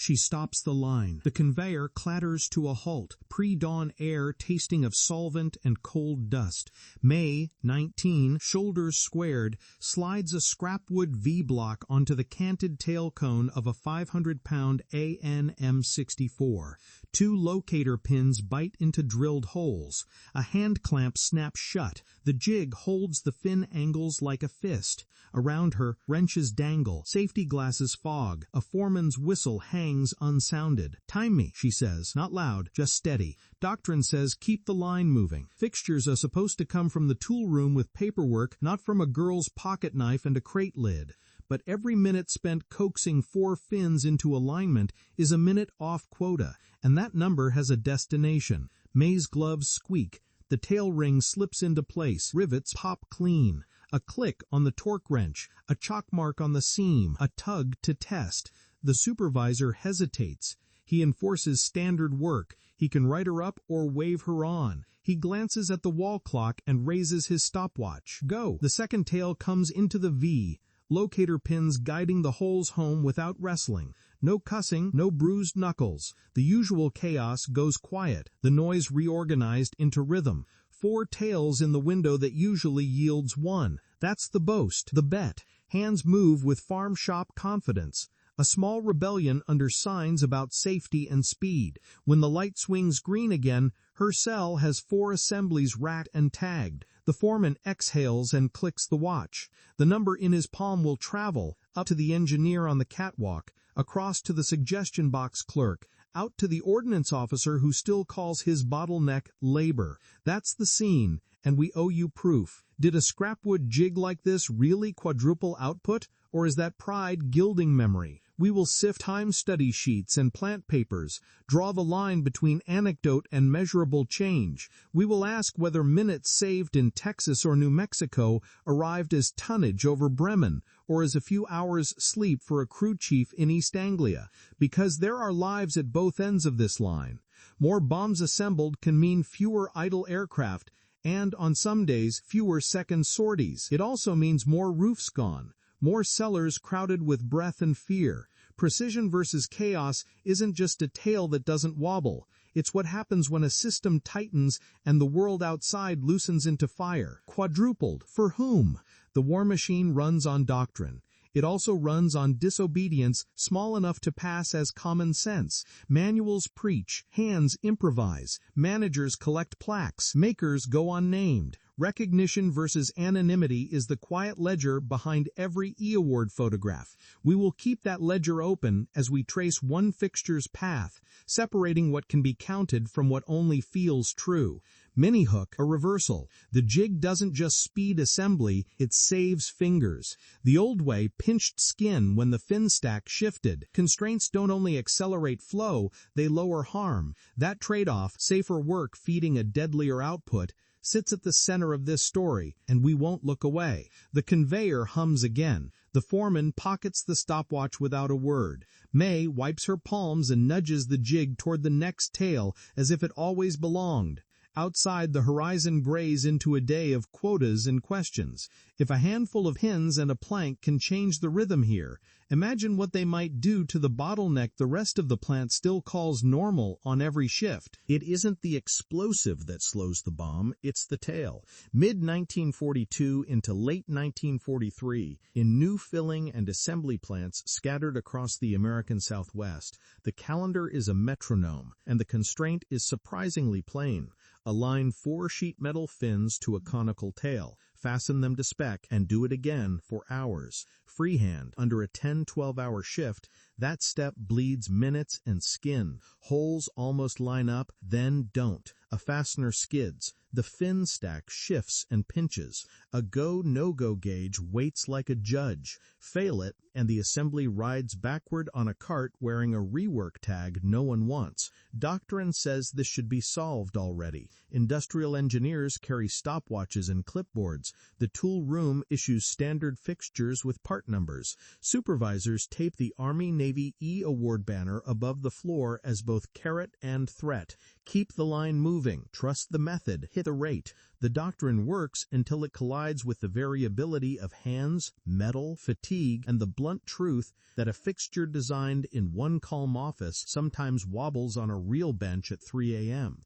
She stops the line. The conveyor clatters to a halt, pre-dawn air tasting of solvent and cold dust. May, 19, shoulders squared, slides a scrapwood V-block onto the canted tail cone of a 500-pound AN-M64. 2 locator pins bite into drilled holes. A hand clamp snaps shut. The jig holds the fin angles like a fist. Around her, wrenches dangle. Safety glasses fog. A foreman's whistle hangs unsounded. "Time me," she says, not loud, just steady. Doctrine says keep the line moving. Fixtures are supposed to come from the tool room with paperwork, not from a girl's pocket knife and a crate lid. But every minute spent coaxing 4 fins into alignment is a minute off quota, and that number has a destination. May's gloves squeak. The tail ring slips into place. Rivets pop clean. A click on the torque wrench. A chalk mark on the seam. A tug to test. The supervisor hesitates. He enforces standard work. He can write her up or wave her on. He glances at the wall clock and raises his stopwatch. Go! The second tail comes into the V. Locator pins guiding the holes home without wrestling. No cussing, no bruised knuckles. The usual chaos goes quiet, the noise reorganized into rhythm. 4 tails in the window that usually yields 1. That's the boast, the bet. Hands move with farm shop confidence. A small rebellion under signs about safety and speed. When the light swings green again, her cell has 4 assemblies racked and tagged. The foreman exhales and clicks the watch. The number in his palm will travel, up to the engineer on the catwalk, across to the suggestion box clerk, out to the ordnance officer who still calls his bottleneck labor. That's the scene, and we owe you proof. Did a scrapwood jig like this really quadruple output, or is that pride gilding memory? We will sift time study sheets and plant papers, draw the line between anecdote and measurable change. We will ask whether minutes saved in Texas or New Mexico arrived as tonnage over Bremen, or as a few hours' sleep for a crew chief in East Anglia, because there are lives at both ends of this line. More bombs assembled can mean fewer idle aircraft, and on some days, fewer second sorties. It also means more roofs gone. More cellars crowded with breath and fear. Precision versus chaos isn't just a tale that doesn't wobble. It's what happens when a system tightens and the world outside loosens into fire. Quadrupled. For whom? The war machine runs on doctrine. It also runs on disobedience small enough to pass as common sense. Manuals preach, hands improvise, managers collect plaques, makers go unnamed. Recognition versus anonymity is the quiet ledger behind every E-award photograph. We will keep that ledger open as we trace one fixture's path, separating what can be counted from what only feels true. Mini-hook, a reversal. The jig doesn't just speed assembly, it saves fingers. The old way pinched skin when the fin stack shifted. Constraints don't only accelerate flow, they lower harm. That trade-off, safer work feeding a deadlier output, sits at the center of this story, and we won't look away. The conveyor hums again. The foreman pockets the stopwatch without a word. May wipes her palms and nudges the jig toward the next tail as if it always belonged. Outside, the horizon grays into a day of quotas and questions. If a handful of hens and a plank can change the rhythm here, imagine what they might do to the bottleneck the rest of the plant still calls normal on every shift. It isn't the explosive that slows the bomb, it's the tail. Mid-1942 into late 1943, in new filling and assembly plants scattered across the American Southwest, the calendar is a metronome, and the constraint is surprisingly plain. Align 4 sheet metal fins to a conical tail, fasten them to spec, and do it again for hours. Freehand, under a 10-12 hour shift, that step bleeds minutes and skin. Holes almost line up, then don't. A fastener skids. The fin stack shifts and pinches. A go-no-go gauge waits like a judge. Fail it, and the assembly rides backward on a cart wearing a rework tag no one wants. Doctrine says this should be solved already. Industrial engineers carry stopwatches and clipboards. The tool room issues standard fixtures with part numbers. Supervisors tape the Army-Navy WWII award banner above the floor as both carrot and threat. Keep the line moving, trust the method, hit the rate. The doctrine works until it collides with the variability of hands, metal, fatigue, and the blunt truth that a fixture designed in one calm office sometimes wobbles on a real bench at 3 a.m.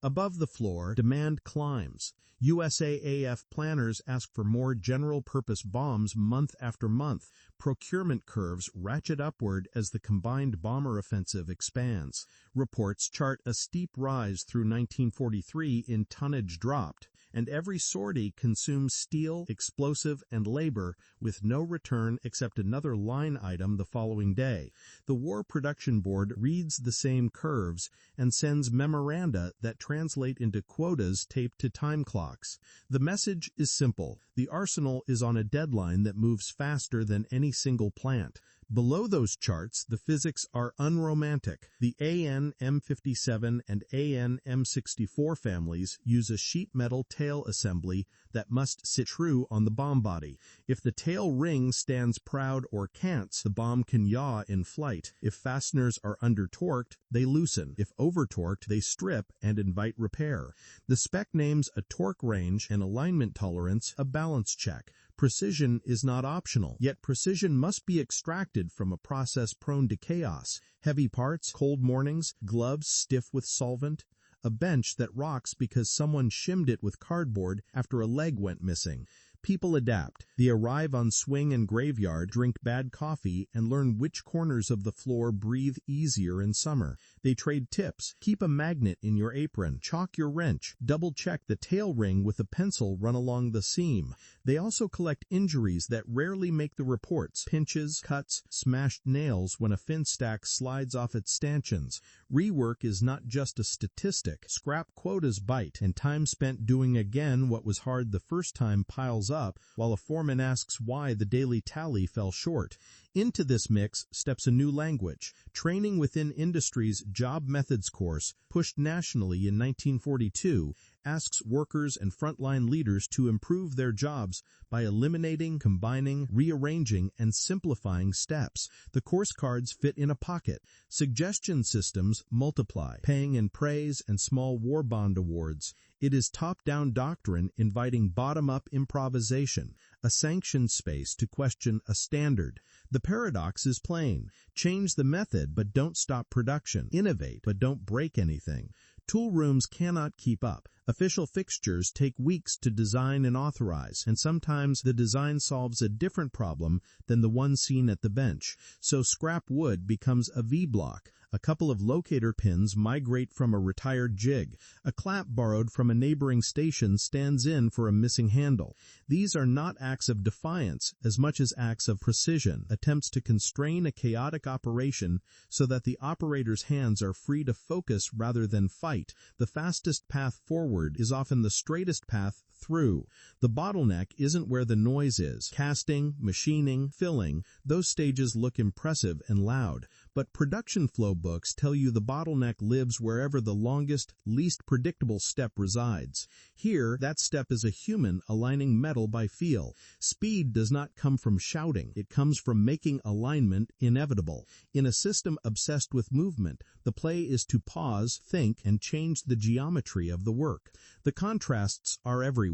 Above the floor, demand climbs. USAAF planners ask for more general-purpose bombs month after month. Procurement curves ratchet upward as the combined bomber offensive expands. Reports chart a steep rise through 1943 in tonnage dropped, and every sortie consumes steel, explosive, and labor with no return except another line item the following day. The War Production Board reads the same curves and sends memoranda that translate into quotas taped to time clocks. The message is simple. The arsenal is on a deadline that moves faster than any single plant. Below those charts, the physics are unromantic. The AN M57 and AN M64 families use a sheet metal tail assembly that must sit true on the bomb body. If the tail ring stands proud or cants, the bomb can yaw in flight. If fasteners are under-torqued, they loosen. If over-torqued, they strip and invite repair. The spec names a torque range and alignment tolerance a balance check. Precision is not optional, yet precision must be extracted from a process prone to chaos. Heavy parts, cold mornings, gloves stiff with solvent, a bench that rocks because someone shimmed it with cardboard after a leg went missing. People adapt. They arrive on swing and graveyard, drink bad coffee, and learn which corners of the floor breathe easier in summer. They trade tips. Keep a magnet in your apron. Chalk your wrench. Double-check the tail ring with a pencil run along the seam. They also collect injuries that rarely make the reports. Pinches, cuts, smashed nails when a fin stack slides off its stanchions. Rework is not just a statistic. Scrap quotas bite, and time spent doing again what was hard the first time piles up, while a foreman asks why the daily tally fell short. Into this mix steps a new language. Training Within Industry's Job Methods course, pushed nationally in 1942, asks workers and frontline leaders to improve their jobs by eliminating, combining, rearranging, and simplifying steps. The course cards fit in a pocket. Suggestion systems multiply, paying in praise and small war bond awards. It is top-down doctrine inviting bottom-up improvisation, a sanctioned space to question a standard. The paradox is plain. Change the method, but don't stop production. Innovate, but don't break anything. Tool rooms cannot keep up. Official fixtures take weeks to design and authorize, and sometimes the design solves a different problem than the one seen at the bench. So scrap wood becomes a V-block. A couple of locator pins migrate from a retired jig. A clamp borrowed from a neighboring station stands in for a missing handle. These are not acts of defiance as much as acts of precision, attempts to constrain a chaotic operation so that the operator's hands are free to focus rather than fight. The fastest path forward is often the straightest path through. The bottleneck isn't where the noise is. Casting, machining, filling, those stages look impressive and loud. But production flow books tell you the bottleneck lives wherever the longest, least predictable step resides. Here, that step is a human aligning metal by feel. Speed does not come from shouting. It comes from making alignment inevitable. In a system obsessed with movement, the play is to pause, think, and change the geometry of the work. The contrasts are everywhere.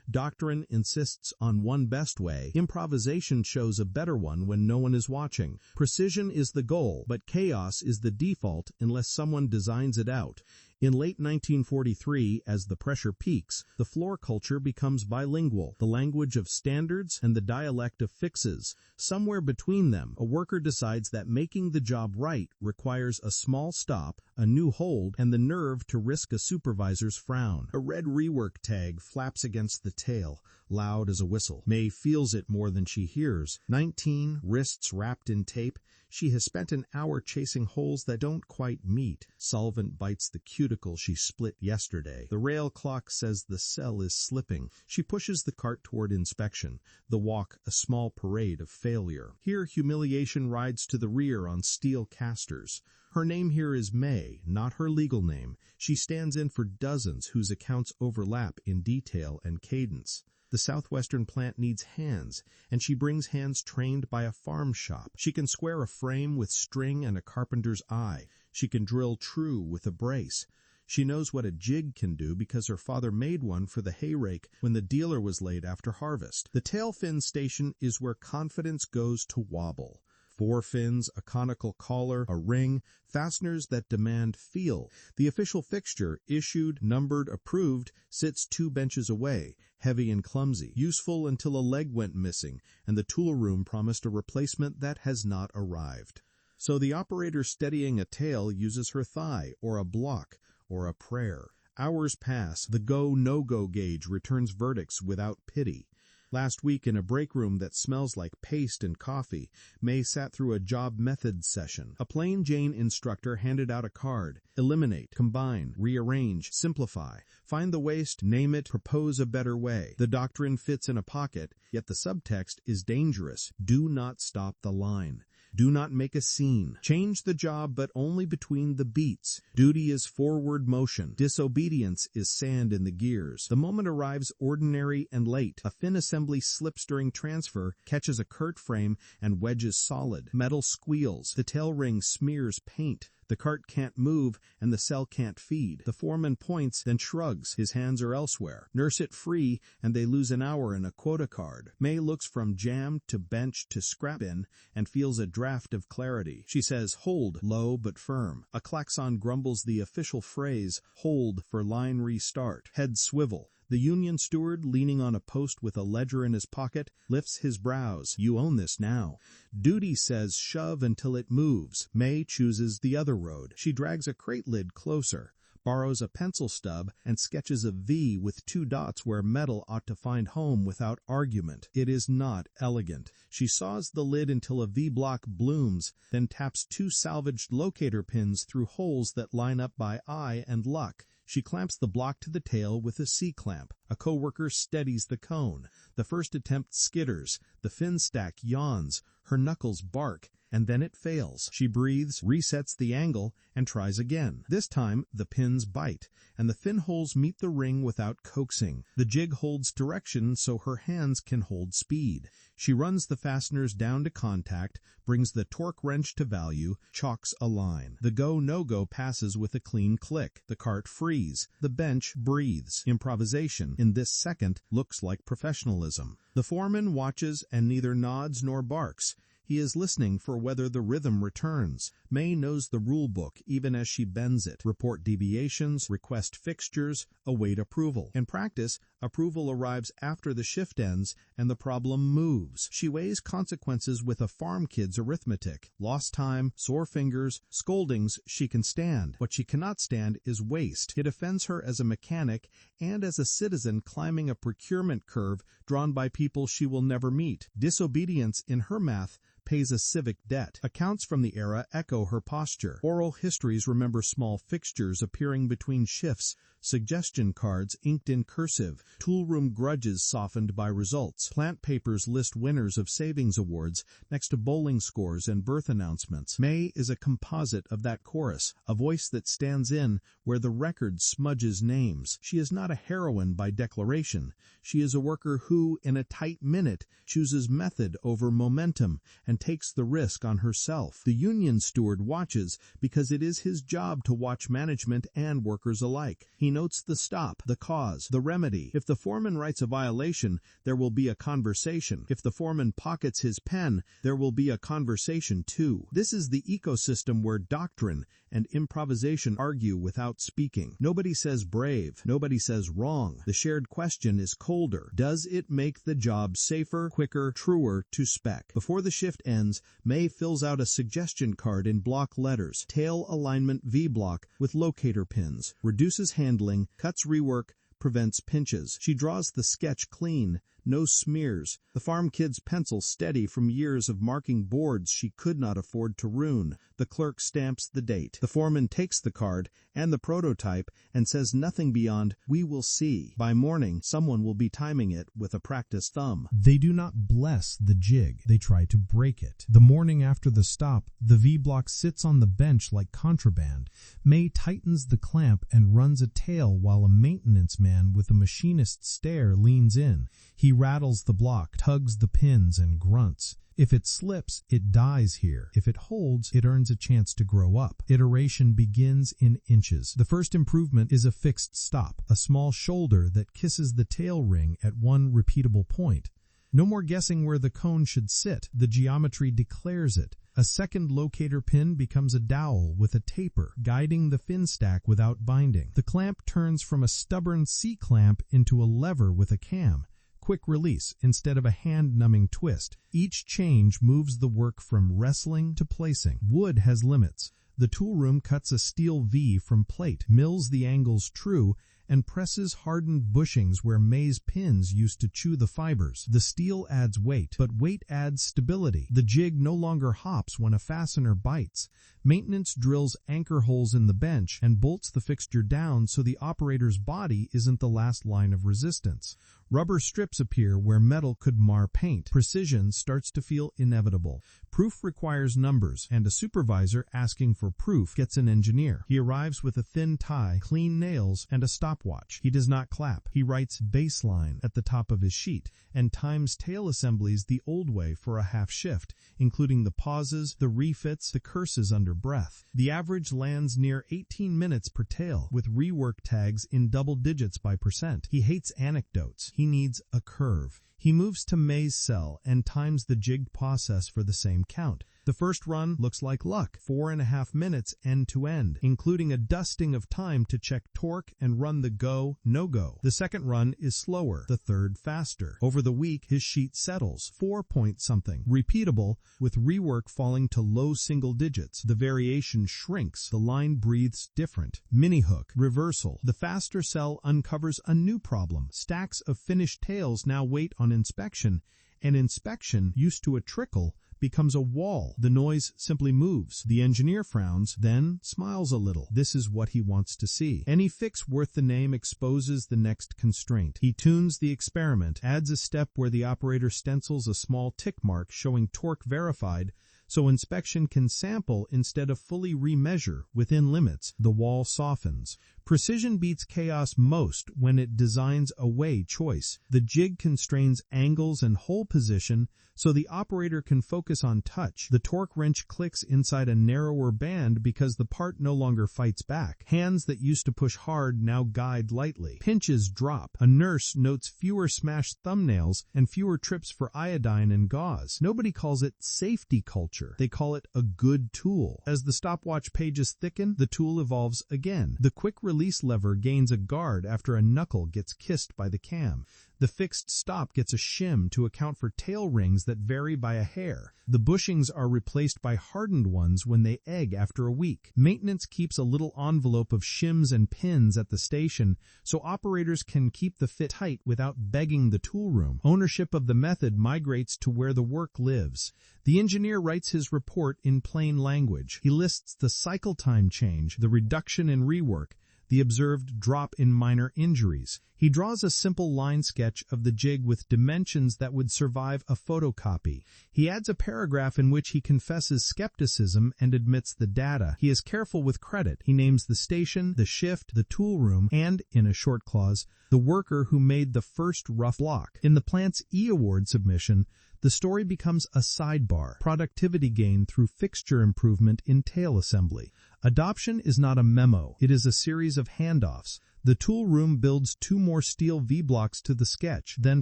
Doctrine insists on one best way. Improvisation shows a better one when no one is watching. Precision is the goal, but chaos is the default unless someone designs it out. In late 1943, as the pressure peaks, the floor culture becomes bilingual, the language of standards and the dialect of fixes. Somewhere between them, a worker decides that making the job right requires a small stop, a new hold, and the nerve to risk a supervisor's frown. A red rework tag flaps against the tail, loud as a whistle. May feels it more than she hears. 19, wrists wrapped in tape. She has spent an hour chasing holes that don't quite meet. Solvent bites the cuticle she split yesterday. The rail clock says the cell is slipping. She pushes the cart toward inspection. The walk, a small parade of failure. Here, humiliation rides to the rear on steel casters. Her name here is May, not her legal name. She stands in for dozens whose accounts overlap in detail and cadence. The southwestern plant needs hands, and she brings hands trained by a farm shop. She can square a frame with string and a carpenter's eye. She can drill true with a brace. She knows what a jig can do because her father made one for the hay rake when the dealer was laid after harvest. The tail fin station is where confidence goes to wobble. 4 fins, a conical collar, a ring, fasteners that demand feel. The official fixture, issued, numbered, approved, sits 2 benches away, heavy and clumsy, useful until a leg went missing, and the tool room promised a replacement that has not arrived. So the operator steadying a tail uses her thigh, or a block, or a prayer. Hours pass. The go-no-go gauge returns verdicts without pity. Last week, in a break room that smells like paste and coffee, May sat through a job methods session. A plain Jane instructor handed out a card. Eliminate, combine, rearrange, simplify. Find the waste, name it, propose a better way. The doctrine fits in a pocket, yet the subtext is dangerous. Do not stop the line. Do not make a scene. Change the job, but only between the beats. Duty is forward motion. Disobedience is sand in the gears. The moment arrives ordinary and late. A fin assembly slips during transfer, catches a cart frame, and wedges solid. Metal squeals. The tail ring smears paint. The cart can't move, and the cell can't feed. The foreman points, then shrugs. His hands are elsewhere. Nurse it free, and they lose an hour in a quota card. May looks from jam to bench to scrap bin, and feels a draft of clarity. She says, hold, low but firm. A klaxon grumbles the official phrase, hold for line restart. Head swivel. The union steward, leaning on a post with a ledger in his pocket, lifts his brows. You own this now. Duty says shove until it moves. May chooses the other road. She drags a crate lid closer, borrows a pencil stub, and sketches a V with 2 dots where metal ought to find home without argument. It is not elegant. She saws the lid until a V-block blooms, then taps 2 salvaged locator pins through holes that line up by eye and luck. She clamps the block to the tail with a C-clamp. A coworker steadies the cone. The first attempt skitters. The fin stack yawns. Her knuckles bark, and then it fails. She breathes, resets the angle, and tries again. This time, the pins bite, and the fin holes meet the ring without coaxing. The jig holds direction so her hands can hold speed. She runs the fasteners down to contact, brings the torque wrench to value, chalks a line. The go-no-go passes with a clean click. The cart frees. The bench breathes. Improvisation, in this second, looks like professionalism. The foreman watches and neither nods nor barks. He is listening for whether the rhythm returns. May knows the rule book even as she bends it. Report deviations, request fixtures, await approval. In practice, approval arrives after the shift ends and the problem moves. She weighs consequences with a farm kid's arithmetic. Lost time, sore fingers, scoldings she can stand. What she cannot stand is waste. It offends her as a mechanic and as a citizen climbing a procurement curve drawn by people she will never meet. Disobedience, in her math, pays a civic debt. Accounts from the era echo her posture. Oral histories remember small fixtures appearing between shifts, suggestion cards inked in cursive, toolroom grudges softened by results. Plant papers list winners of savings awards next to bowling scores and birth announcements. May is a composite of that chorus, a voice that stands in where the record smudges names. She is not a heroine by declaration. She is a worker who, in a tight minute, chooses method over momentum and takes the risk on herself. The union steward watches because it is his job to watch management and workers alike. He notes the stop, the cause, the remedy. If the foreman writes a violation, there will be a conversation. If the foreman pockets his pen, there will be a conversation too. This is the ecosystem where doctrine and improvisation argue without speaking. Nobody says brave. Nobody says wrong. The shared question is colder. Does it make the job safer, quicker, truer to spec? Before the shift ends, May fills out a suggestion card in block letters. Tail alignment V-block with locator pins. Reduces handling, cuts rework, prevents pinches. She draws the sketch clean, no smears. The farm kid's pencil steady from years of marking boards she could not afford to ruin. The clerk stamps the date. The foreman takes the card and the prototype and says nothing beyond, "We will see." By morning, someone will be timing it with a practiced thumb. They do not bless the jig, they try to break it. The morning after the stop, the V-block sits on the bench like contraband. May tightens the clamp and runs a tail while a maintenance man with a machinist's stare leans in. He rattles the block, tugs the pins, and grunts. If it slips, it dies here. If it holds, it earns a chance to grow up. Iteration begins in inches. The first improvement is a fixed stop, a small shoulder that kisses the tail ring at one repeatable point. No more guessing where the cone should sit. The geometry declares it. A second locator pin becomes a dowel with a taper, guiding the fin stack without binding. The clamp turns from a stubborn C-clamp into a lever with a cam. Quick release instead of a hand-numbing twist. Each change moves the work from wrestling to placing. Wood has limits. The tool room cuts a steel V from plate, mills the angles true, and presses hardened bushings where May's pins used to chew the fibers. The steel adds weight, but weight adds stability. The jig no longer hops when a fastener bites. Maintenance drills anchor holes in the bench and bolts the fixture down so the operator's body isn't the last line of resistance. Rubber strips appear where metal could mar paint. Precision starts to feel inevitable. Proof requires numbers, and a supervisor asking for proof gets an engineer. He arrives with a thin tie, clean nails, and a stopwatch. He does not clap. He writes baseline at the top of his sheet and times tail assemblies the old way for a half shift, including the pauses, the refits, the curses under breath. The average lands near 18 minutes per tail, with rework tags in double digits by percent. He hates anecdotes. He needs a curve. He moves to May's cell and times the jigged process for the same count. The first run looks like luck, 4.5 minutes end to end, including a dusting of time to check torque and run the go, no-go. The second run is slower, the third faster. Over the week, his sheet settles, 4-point-something, repeatable, with rework falling to low single digits. The variation shrinks, the line breathes different. Mini-hook, reversal. The faster cell uncovers a new problem. Stacks of finished tails now wait on inspection, and inspection, used to a trickle, becomes a wall. The noise simply moves. The engineer frowns, then smiles a little. This is what he wants to see. Any fix worth the name exposes the next constraint. He tunes the experiment, adds a step where the operator stencils a small tick mark showing torque verified, so inspection can sample instead of fully remeasure within limits. The wall softens. Precision beats chaos most when it designs a way choice. The jig constrains angles and hole position so the operator can focus on touch. The torque wrench clicks inside a narrower band because the part no longer fights back. Hands that used to push hard now guide lightly. Pinches drop. A nurse notes fewer smashed thumbnails and fewer trips for iodine and gauze. Nobody calls it safety culture. They call it a good tool. As the stopwatch pages thicken, the tool evolves again. The quick release lever gains a guard after a knuckle gets kissed by the cam. The fixed stop gets a shim to account for tail rings that vary by a hair. The bushings are replaced by hardened ones when they egg after a week. Maintenance keeps a little envelope of shims and pins at the station so operators can keep the fit tight without begging the tool room. Ownership of the method migrates to where the work lives. The engineer writes his report in plain language. He lists the cycle time change, the reduction in rework, the observed drop in minor injuries. He draws a simple line sketch of the jig with dimensions that would survive a photocopy. He adds a paragraph in which he confesses skepticism and admits the data. He is careful with credit. He names the station, the shift, the tool room, and, in a short clause, the worker who made the first rough block. In the plant's E-award submission, the story becomes a sidebar, productivity gain through fixture improvement in tail assembly. Adoption is not a memo, it is a series of handoffs. The tool room builds 2 more steel V-blocks to the sketch, then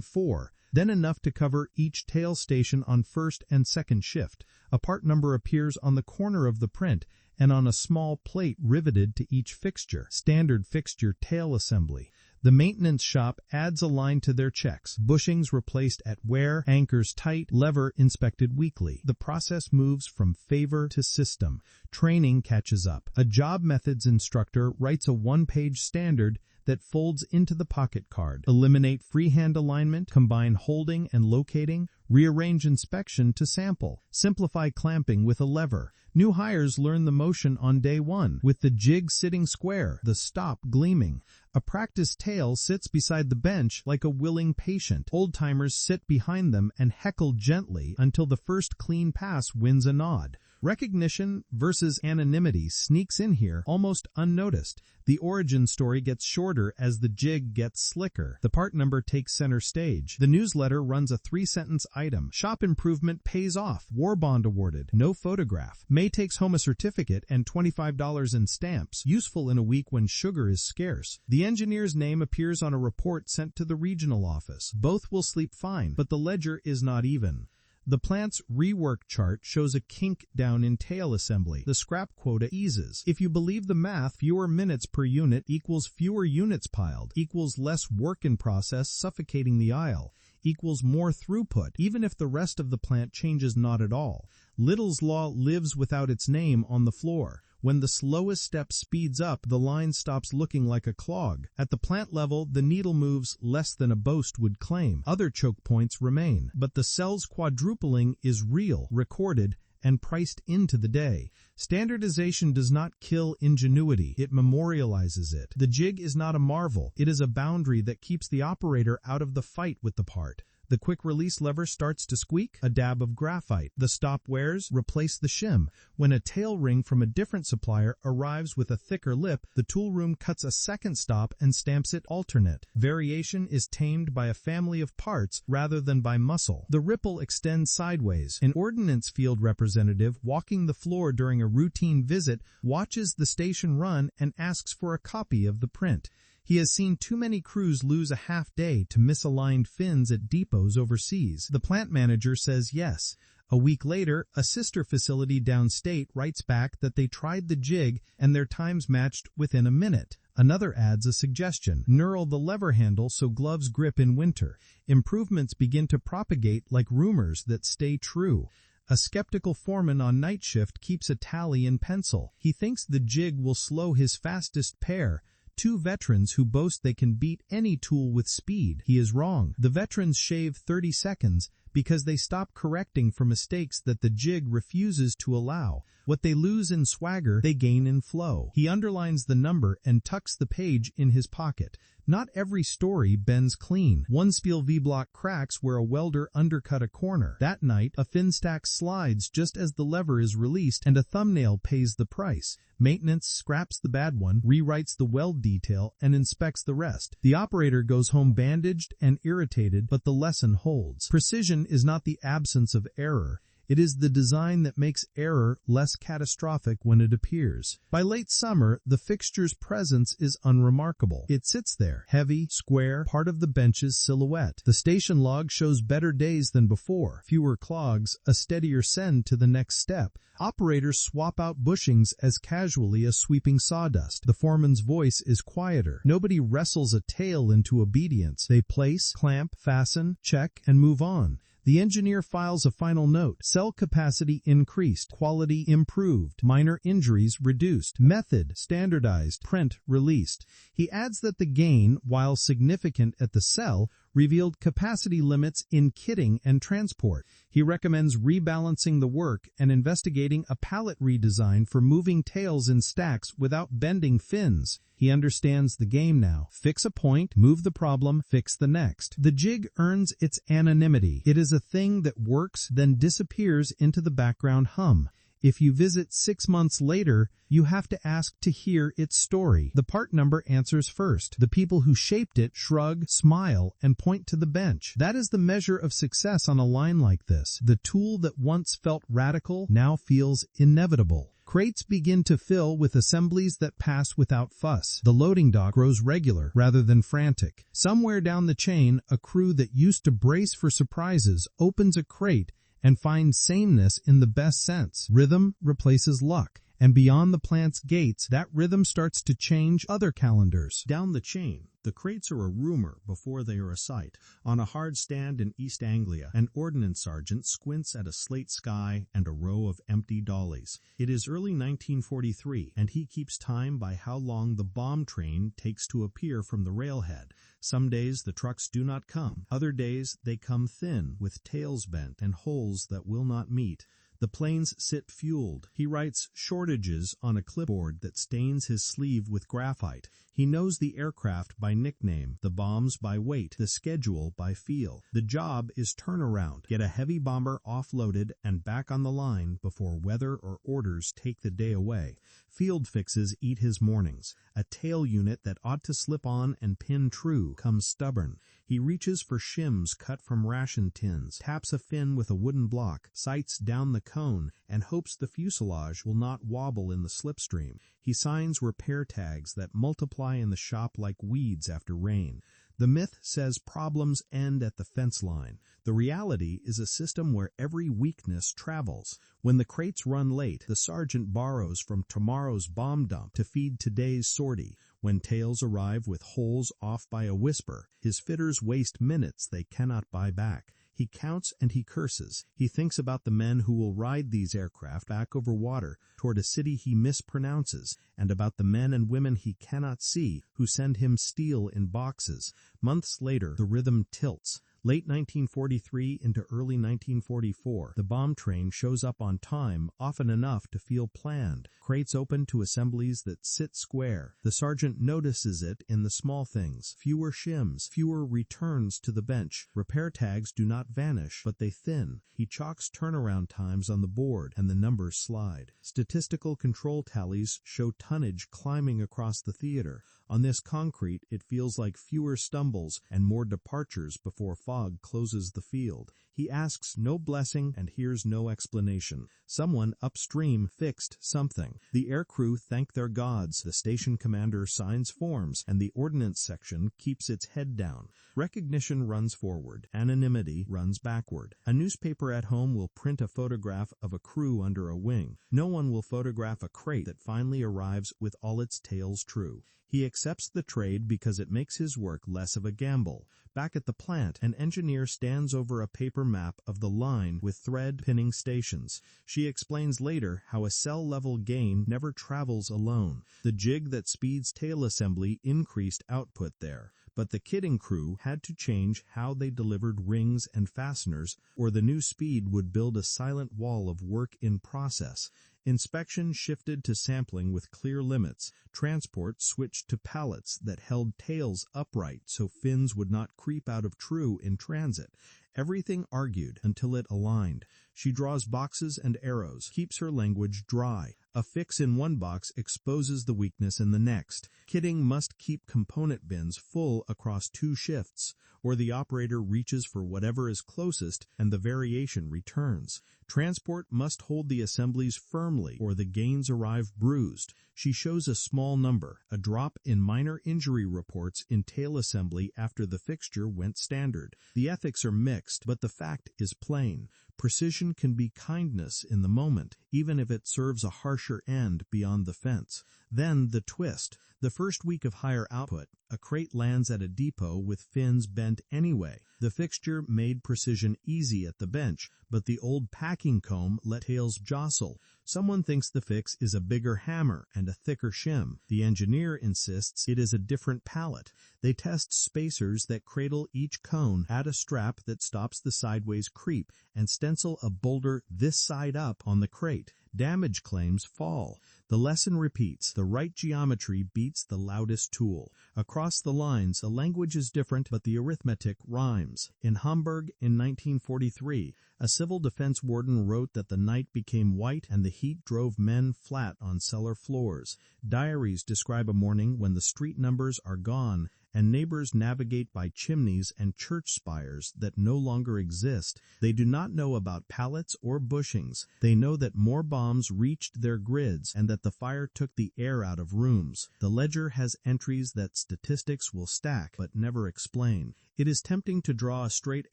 4, then enough to cover each tail station on first and second shift. A part number appears on the corner of the print and on a small plate riveted to each fixture. Standard fixture tail assembly. The maintenance shop adds a line to their checks. Bushings replaced at wear, anchors tight, lever inspected weekly. The process moves from favor to system. Training catches up. A job methods instructor writes a 1-page standard, that folds into the pocket card. Eliminate freehand alignment, combine holding and locating, rearrange inspection to sample, simplify clamping with a lever. New hires learn the motion on day one, with the jig sitting square, the stop gleaming. A practiced tail sits beside the bench like a willing patient. Old-timers sit behind them and heckle gently until the first clean pass wins a nod. Recognition versus anonymity sneaks in here almost unnoticed. The origin story gets shorter as the jig gets slicker. The part number takes center stage. The newsletter runs a 3-sentence item. Shop improvement pays off. War bond awarded. No photograph. May takes home a certificate and $25 in stamps. Useful in a week when sugar is scarce. The engineer's name appears on a report sent to the regional office. Both will sleep fine, but the ledger is not even. The plant's rework chart shows a kink down in tail assembly. The scrap quota eases. If you believe the math, fewer minutes per unit equals fewer units piled, equals less work in process suffocating the aisle, equals more throughput, even if the rest of the plant changes not at all. Little's law lives without its name on the floor. When the slowest step speeds up, the line stops looking like a clog. At the plant level, the needle moves less than a boast would claim. Other choke points remain. But the cell's quadrupling is real, recorded, and priced into the day. Standardization does not kill ingenuity, it memorializes it. The jig is not a marvel, it is a boundary that keeps the operator out of the fight with the part. The quick-release lever starts to squeak, a dab of graphite. The stop wears, replace the shim. When a tail ring from a different supplier arrives with a thicker lip, the tool room cuts a second stop and stamps it alternate. Variation is tamed by a family of parts rather than by muscle. The ripple extends sideways. An ordnance field representative walking the floor during a routine visit watches the station run and asks for a copy of the print. He has seen too many crews lose a half day to misaligned fins at depots overseas. The plant manager says yes. A week later, a sister facility downstate writes back that they tried the jig and their times matched within a minute. Another adds a suggestion: knurl the lever handle so gloves grip in winter. Improvements begin to propagate like rumors that stay true. A skeptical foreman on night shift keeps a tally in pencil. He thinks the jig will slow his fastest pair. Two veterans who boast they can beat any tool with speed. He is wrong. The veterans shave 30 seconds because they stop correcting for mistakes that the jig refuses to allow. What they lose in swagger, they gain in flow. He underlines the number and tucks the page in his pocket. Not every story bends clean. One Spiel V-block cracks where a welder undercut a corner. That night, a fin stack slides just as the lever is released and a thumbnail pays the price. Maintenance scraps the bad one, rewrites the weld detail, and inspects the rest. The operator goes home bandaged and irritated, but the lesson holds. Precision is not the absence of error. It is the design that makes error less catastrophic when it appears. By late summer, the fixture's presence is unremarkable. It sits there, heavy, square, part of the bench's silhouette. The station log shows better days than before. Fewer clogs, a steadier send to the next step. Operators swap out bushings as casually as sweeping sawdust. The foreman's voice is quieter. Nobody wrestles a tail into obedience. They place, clamp, fasten, check, and move on. The engineer files a final note. Cell capacity increased. Quality improved. Minor injuries reduced. Method standardized. Print released. He adds that the gain, while significant at the cell, revealed capacity limits in kitting and transport. He recommends rebalancing the work and investigating a pallet redesign for moving tails in stacks without bending fins. He understands the game now. Fix a point, move the problem, fix the next. The jig earns its anonymity. It is a thing that works, then disappears into the background hum. If you visit 6 months later, you have to ask to hear its story. The part number answers first. The people who shaped it shrug, smile, and point to the bench. That is the measure of success on a line like this. The tool that once felt radical now feels inevitable. Crates begin to fill with assemblies that pass without fuss. The loading dock grows regular rather than frantic. Somewhere down the chain, a crew that used to brace for surprises opens a crate and finds sameness in the best sense. Rhythm replaces luck, and beyond the plant's gates, that rhythm starts to change other calendars. Down the chain, The crates are a rumor before they are a sight. On a hard stand in East Anglia, an ordnance sergeant squints at a slate sky and a row of empty dollies. It is early 1943, and he keeps time by how long the bomb train takes to appear from the railhead. Some days the trucks do not come. Other days they come thin, with tails bent and holes that will not meet. The planes sit fueled. He writes shortages on a clipboard that stains his sleeve with graphite. He knows the aircraft by nickname, the bombs by weight, the schedule by feel. The job is turnaround. Get a heavy bomber offloaded and back on the line before weather or orders take the day away. Field fixes eat his mornings. A tail unit that ought to slip on and pin true comes stubborn. He reaches for shims cut from ration tins, taps a fin with a wooden block, sights down the cone, and hopes the fuselage will not wobble in the slipstream. He signs repair tags that multiply in the shop like weeds after rain. The myth says problems end at the fence line. The reality is a system where every weakness travels. When the crates run late, the sergeant borrows from tomorrow's bomb dump to feed today's sortie. When tails arrive with holes off by a whisper, his fitters waste minutes they cannot buy back. He counts and he curses. He thinks about the men who will ride these aircraft back over water toward a city he mispronounces, and about the men and women he cannot see who send him steel in boxes. Months later, the rhythm tilts. Late 1943 into early 1944, the bomb train shows up on time, often enough to feel planned. Crates open to assemblies that sit square. The sergeant notices it in the small things. Fewer shims, fewer returns to the bench. Repair tags do not vanish, but they thin. He chalks turnaround times on the board, and the numbers slide. Statistical control tallies show tonnage climbing across the theater. On this concrete, it feels like fewer stumbles and more departures before fog closes the field. He asks no blessing and hears no explanation. Someone upstream fixed something. The aircrew thank their gods, the station commander signs forms, and the ordnance section keeps its head down. Recognition runs forward. Anonymity runs backward. A newspaper at home will print a photograph of a crew under a wing. No one will photograph a crate that finally arrives with all its tails true. He accepts the trade because it makes his work less of a gamble. Back at the plant, an engineer stands over a paper map of the line with thread pinning stations. She explains later how a cell-level gain never travels alone. The jig that speeds tail assembly increased output there, but the kitting crew had to change how they delivered rings and fasteners, or the new speed would build a silent wall of work in process. Inspection shifted to sampling with clear limits. Transport switched to pallets that held tails upright so fins would not creep out of true in transit. Everything argued until it aligned. She draws boxes and arrows, keeps her language dry. A fix in one box exposes the weakness in the next. Kitting must keep component bins full across 2 shifts, or the operator reaches for whatever is closest and the variation returns. Transport must hold the assemblies firmly, or the gains arrive bruised. She shows a small number, a drop in minor injury reports in tail assembly after the fixture went standard. The ethics are mixed, but the fact is plain. Precision can be kindness in the moment, even if it serves a harsher end beyond the fence. Then the twist. The first week of higher output, a crate lands at a depot with fins bent anyway. The fixture made precision easy at the bench, but the old packing comb let tails jostle. Someone thinks the fix is a bigger hammer and a thicker shim. The engineer insists it is a different pallet. They test spacers that cradle each cone, add a strap that stops the sideways creep, and stencil a boulder this side up on the crate. Damage claims fall. The lesson repeats. The right geometry beats the loudest tool. Across the lines, the language is different, but the arithmetic rhymes. In Hamburg in 1943, a civil defense warden wrote that the night became white and the heat drove men flat on cellar floors. Diaries describe a morning when the street numbers are gone and neighbors navigate by chimneys and church spires that no longer exist. They do not know about pallets or bushings. They know that more bombs reached their grids and that the fire took the air out of rooms. The ledger has entries that statistics will stack but never explain. It is tempting to draw a straight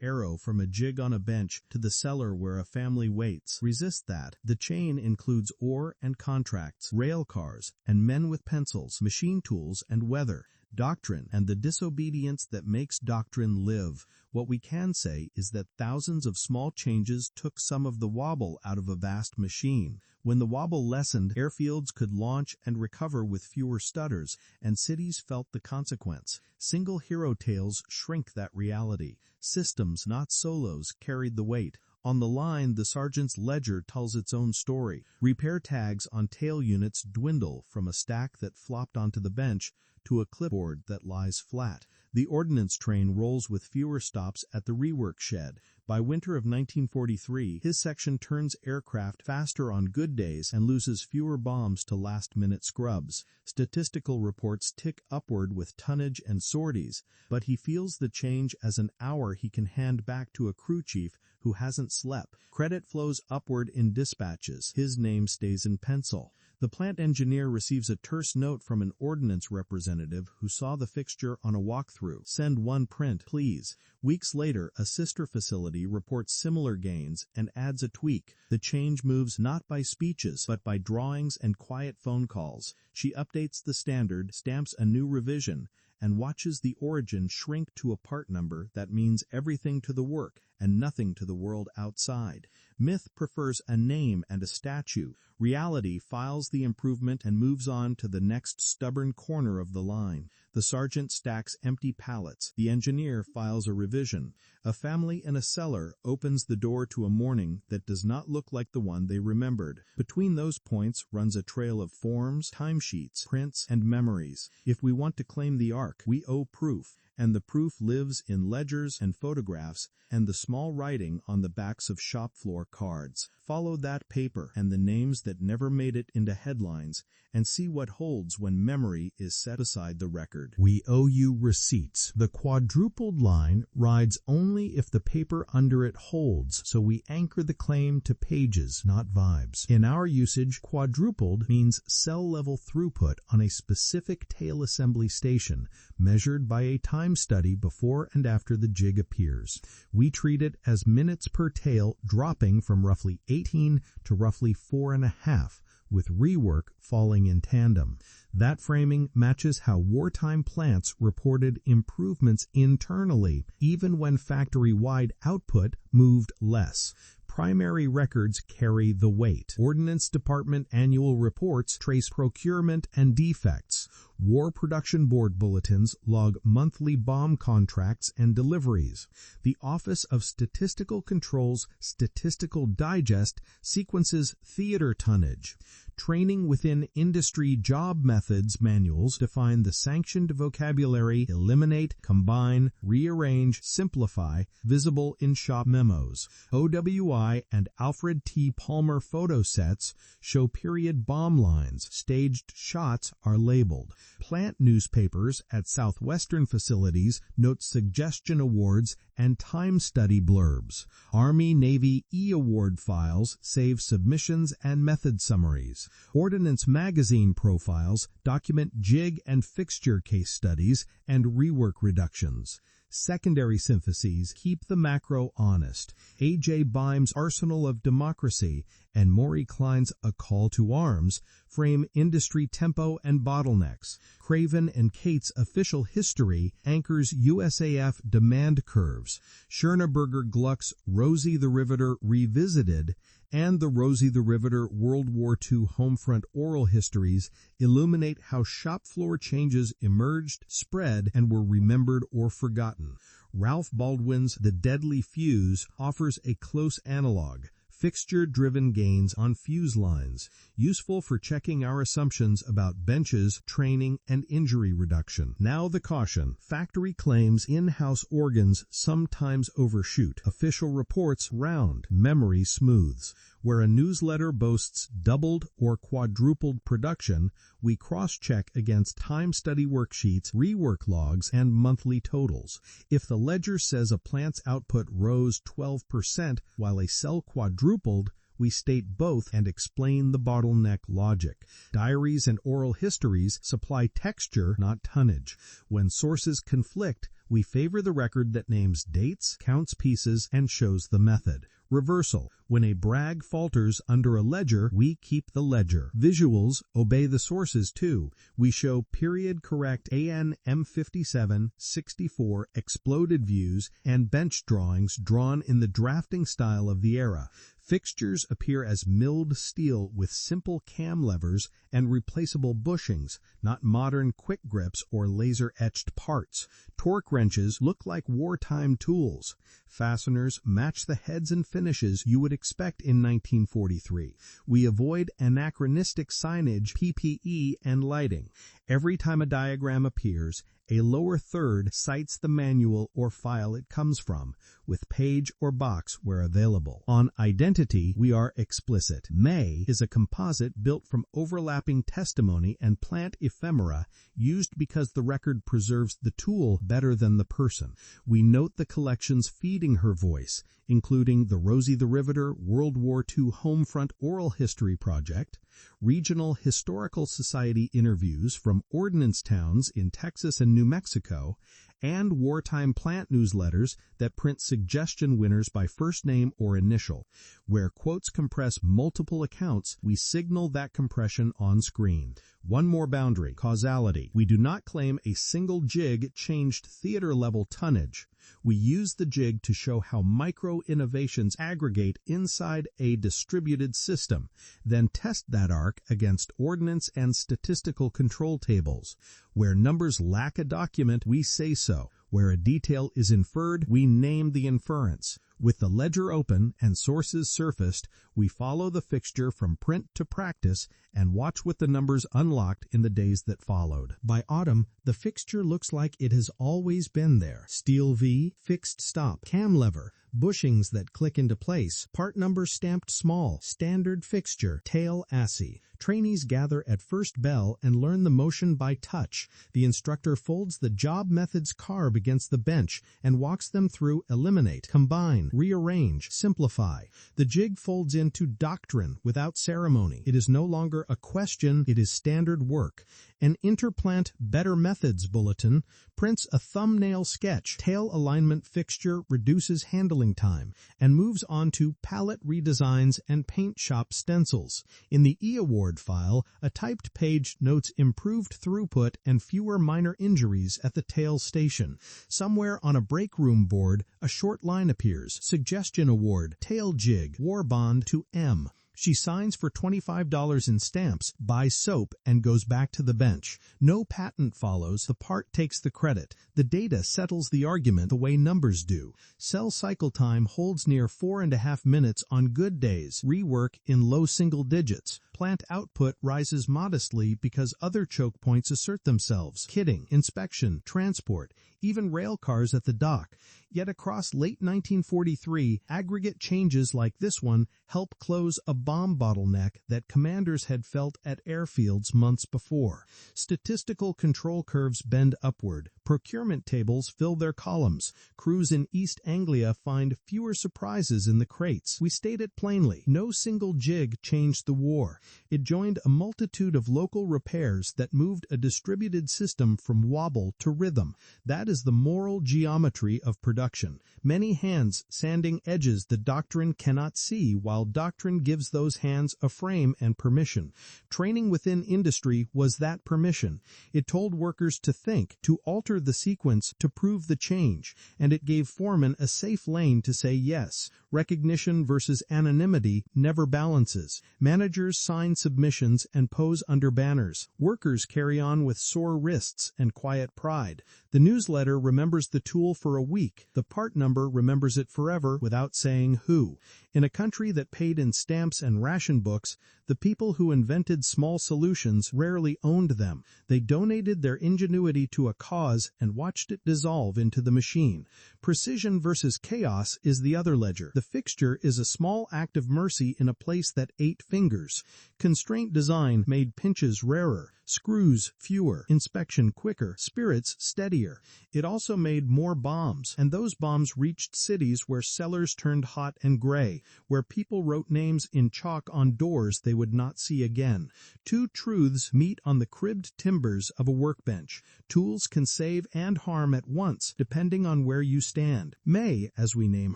arrow from a jig on a bench to the cellar where a family waits. Resist that. The chain includes ore and contracts, rail cars, and men with pencils, machine tools, and weather. doctrine, and the disobedience that makes doctrine live. What we can say is that thousands of small changes took some of the wobble out of a vast machine. When the wobble lessened, airfields could launch and recover with fewer stutters, and cities felt the consequence. Single hero tales shrink that reality. Systems, not solos, carried the weight. On the line, the sergeant's ledger tells its own story. Repair tags on tail units dwindle from a stack that flopped onto the bench to a clipboard that lies flat. The ordnance train rolls with fewer stops at the rework shed. By winter of 1943, his section turns aircraft faster on good days and loses fewer bombs to last-minute scrubs. Statistical reports tick upward with tonnage and sorties, but he feels the change as an hour he can hand back to a crew chief who hasn't slept. Credit flows upward in dispatches. His name stays in pencil. The plant engineer receives a terse note from an ordnance representative who saw the fixture on a walkthrough. "Send one print, please." Weeks later, a sister facility reports similar gains and adds a tweak. The change moves not by speeches, but by drawings and quiet phone calls. She updates the standard, stamps a new revision, and watches the origin shrink to a part number that means everything to the work and nothing to the world outside. Myth prefers a name and a statue. Reality files the improvement and moves on to the next stubborn corner of the line. The sergeant stacks empty pallets. The engineer files a revision. A family in a cellar opens the door to a morning that does not look like the one they remembered. Between those points runs a trail of forms, timesheets, prints, and memories. If we want to claim the ark, we owe proof. And the proof lives in ledgers and photographs and the small writing on the backs of shop floor cards. Follow that paper and the names that never made it into headlines and see what holds when memory is set beside the record. We owe you receipts. The quadrupled line rides only if the paper under it holds, so we anchor the claim to pages, not vibes. In our usage, quadrupled means cell-level throughput on a specific tail assembly station, measured by a time study before and after the jig appears. We treat it as minutes per tail, dropping from roughly 18 to roughly 4.5, with rework falling in tandem. That framing matches how wartime plants reported improvements internally, even when factory-wide output moved less. Primary records carry the weight. Ordnance Department annual reports trace procurement and defects. War Production Board bulletins log monthly bomb contracts and deliveries. The Office of Statistical Control's Statistical Digest sequences theater tonnage. Training within industry job methods manuals define the sanctioned vocabulary eliminate, combine, rearrange, simplify, visible in shop memos. WWII and Alfred T. Palmer photo sets show period bomb lines. Staged shots are labeled. Plant newspapers at Southwestern facilities note suggestion awards and time study blurbs. Army-Navy E-award files save submissions and method summaries. Ordnance magazine profiles document jig and fixture case studies and rework reductions. Secondary syntheses keep the macro honest. A.J. Bimes' Arsenal of Democracy and Maury Klein's A Call to Arms frame industry tempo and bottlenecks. Craven and Cates' Official History anchors USAF demand curves. Schoenberger Gluck's Rosie the Riveter Revisited and the Rosie the Riveter World War II Homefront oral histories illuminate how shop floor changes emerged, spread, and were remembered or forgotten. Ralph Baldwin's The Deadly Fuse offers a close analog. Fixture-driven gains on fuse lines, useful for checking our assumptions about benches, training, and injury reduction. Now the caution. Factory claims in-house organs sometimes overshoot. Official reports round. Memory smooths. Where a newsletter boasts doubled or quadrupled production, we cross-check against time study worksheets, rework logs, and monthly totals. If the ledger says a plant's output rose 12% while a cell quadrupled, we state both and explain the bottleneck logic. Diaries and oral histories supply texture, not tonnage. When sources conflict, We favor the record that names dates, counts pieces, and shows the method. Reversal. When a brag falters under a ledger, we keep the ledger. Visuals. Obey the sources too. We show period-correct AN M57, 64 exploded views and bench drawings drawn in the drafting style of the era. Fixtures appear as milled steel with simple cam levers and replaceable bushings, not modern quick grips or laser-etched parts. Torque wrenches look like wartime tools. Fasteners match the heads and finishes you would expect in 1943. We avoid anachronistic signage, PPE, and lighting. Every time a diagram appears, a lower third cites the manual or file it comes from, with page or box where available. On identity, we are explicit. May is a composite built from overlapping testimony and plant ephemera used because the record preserves the tool better than the person. We note the collections feeding her voice, including the Rosie the Riveter World War II Homefront Oral History Project, Regional Historical Society interviews from ordnance towns in Texas and New Mexico, and wartime plant newsletters that print suggestion winners by first name or initial. Where quotes compress multiple accounts, we signal that compression on screen. One more boundary, causality. We do not claim a single jig changed theater-level tonnage. We use the jig to show how micro-innovations aggregate inside a distributed system, then test that arc against ordnance and statistical control tables. Where numbers lack a document, we say so. Where a detail is inferred, we name the inference. With the ledger open and sources surfaced, we follow the fixture from print to practice and watch with the numbers unlocked in the days that followed. By autumn, the fixture looks like it has always been there. Steel V, fixed stop, cam lever, bushings that click into place, part number stamped small, standard fixture, tail ASSI. Trainees gather at first bell and learn the motion by touch. The instructor folds the job methods carb against the bench and walks them through eliminate, combine, rearrange, simplify. The jig folds into doctrine without ceremony. It is no longer a question, it is standard work. An Interplant Better Methods bulletin prints a thumbnail sketch. Tail alignment fixture reduces handling time and moves on to palette redesigns and paint shop stencils. In the E-Award file, a typed page notes improved throughput and fewer minor injuries at the tail station. Somewhere on a break room board, a short line appears. Suggestion Award, tail jig, war bond to M. She signs for $25 in stamps, buys soap, and goes back to the bench. No patent follows. The part takes the credit. The data settles the argument the way numbers do. Cell cycle time holds near 4.5 minutes on good days. Rework in low single digits. Plant output rises modestly because other choke points assert themselves. Kitting, inspection, transport, even rail cars at the dock. Yet across late 1943, aggregate changes like this one help close a bomb bottleneck that commanders had felt at airfields months before. Statistical control curves bend upward. Procurement tables fill their columns. Crews in East Anglia find fewer surprises in the crates. We state it plainly. No single jig changed the war. It joined a multitude of local repairs that moved a distributed system from wobble to rhythm. That is the moral geometry of production. Many hands sanding edges the doctrine cannot see, while doctrine gives those hands a frame and permission. Training within industry was that permission. It told workers to think, to alter the sequence, to prove the change, and it gave foremen a safe lane to say yes. Recognition versus anonymity never balances. Managers sign submissions and pose under banners. Workers carry on with sore wrists and quiet pride. The newsletter remembers the tool for a week. The part number remembers it forever without saying who. In a country that paid in stamps and ration books, the people who invented small solutions rarely owned them. They donated their ingenuity to a cause and watched it dissolve into the machine. Precision versus chaos is the other ledger. The fixture is a small act of mercy in a place that ate fingers. Constraint design made pinches rarer. screws fewer, inspection quicker, spirits steadier. It also made more bombs, and those bombs reached cities where cellars turned hot and gray, where people wrote names in chalk on doors they would not see again. Two truths meet on the cribbed timbers of a workbench. Tools can save and harm at once, depending on where you stand. May, as we name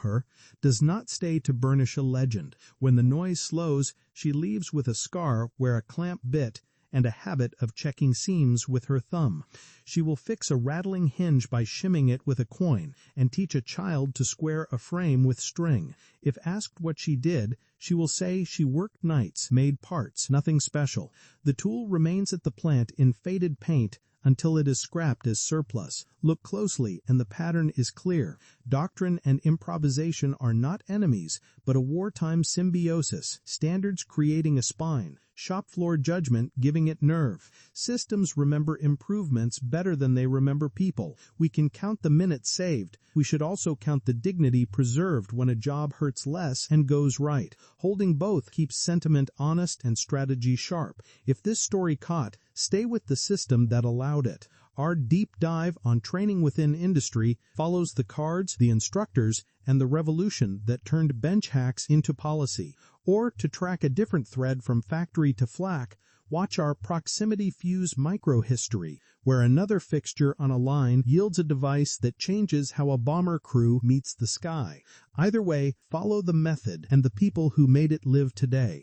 her, does not stay to burnish a legend. When the noise slows, she leaves with a scar where a clamp bit and a habit of checking seams with her thumb. She will fix a rattling hinge by shimming it with a coin, and teach a child to square a frame with string. If asked what she did, she will say she worked nights, made parts, nothing special. The tool remains at the plant in faded paint until it is scrapped as surplus. Look closely, and the pattern is clear. Doctrine and improvisation are not enemies, but a wartime symbiosis, standards creating a spine, shop floor judgment giving it nerve. Systems remember improvements better than they remember people. We can count the minutes saved. We should also count the dignity preserved when a job hurts less and goes right. Holding both keeps sentiment honest and strategy sharp. If this story caught, stay with the system that allowed it. Our deep dive on training within industry follows the cards, the instructors, and the revolution that turned bench hacks into policy. Or, to track a different thread from factory to flak, watch our proximity fuse microhistory, where another fixture on a line yields a device that changes how a bomber crew meets the sky. Either way, follow the method and the people who made it live today.